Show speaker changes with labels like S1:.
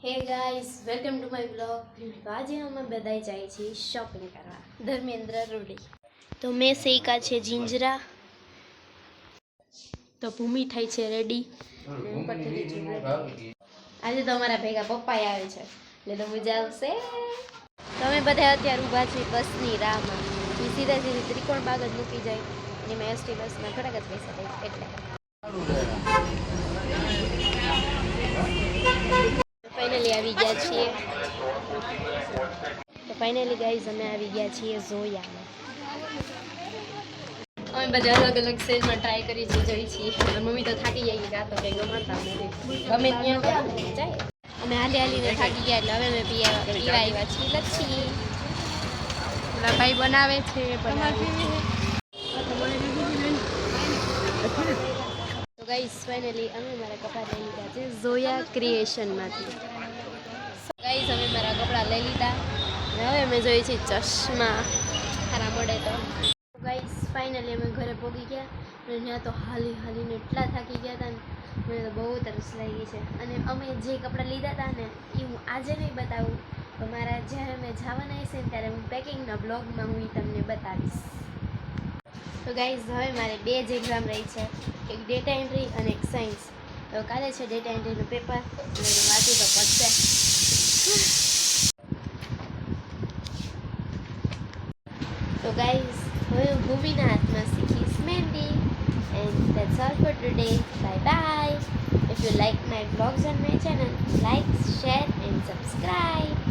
S1: હે guys welcome to my blog. તો આજે અમે બધાય જાય છીએ શોપિંગ કરવા ધર્મેન્દ્ર રોડે. તો મેં શેકા છે જીંજરા, તો ભૂમિ થાય છે રેડી. આજે તો અમારા ભેગા પપ્પાએ આવે છે એટલે તો મજા આવશે. તમે બધા અત્યારે ઊભા છીએ બસની રાહમાં. સીધા સીધી ત્રિકોણ બાગ જ મૂકી જાય અને મેં એસટી બસમાં થોડાક જ પૈસા દઈ એટલે ફાઇનલી આવી ગયા છીએ. તો ફાઇનલી ગાઈઝ અમે આવી ગયા છીએ ઝોયામાં. અમે બધા અલગ અલગ સેલમાં ટ્રાય કરી જઈ છીએ. મમ્મી તો થાકી જાય કે આ તો કંઈ ગમાતા નથી, ગમે ત્યાં જાય. અમે હાલી હાલીને થાકી ગયા એટલે હવે અમે પીવા આવ્યા છીએ લચ્છી. ઓલા ભાઈ બનાવે છે તો ગાઈઝ ફાઇનલી અમે મારા કપડાં લઈ લીધા છે ઝોયા ક્રિએશનમાંથી. ગાઈઝ અમે મારા કપડાં લઈ લીધા અને હવે અમે જોઈએ છીએ ચશ્મા સારા મળે તો. ગાઈઝ ફાઇનલી અમે ઘરે પહોંચી ગયા અને ત્યાં તો હાલી હાલીને એટલા થાકી ગયા હતા ને મને તો બહુ તરસ લાગી છે. અને અમે જે કપડાં લીધા હતા ને એ હું આજે નહીં બતાવું, તો મારા જ્યારે અમે જવાના હશે ને ત્યારે હું પેકિંગના બ્લોગમાં હું તમને બતાવીશ. તો ગાઈઝ હવે મારે 2 જ એક્ઝામ રહી છે, એક ડેટા એન્ટ્રી અને એક સાયન્સ. તો કાલે છે ડેટા એન્ટ્રીનું પેપર અને વાંચવું તો પડશે. તો ગાઈઝ હવે હું ભૂમિના હાથમાં શીખીશ mehndi. And that's all for today. Bye bye. If you like my vlogs on my channel, like, share and subscribe.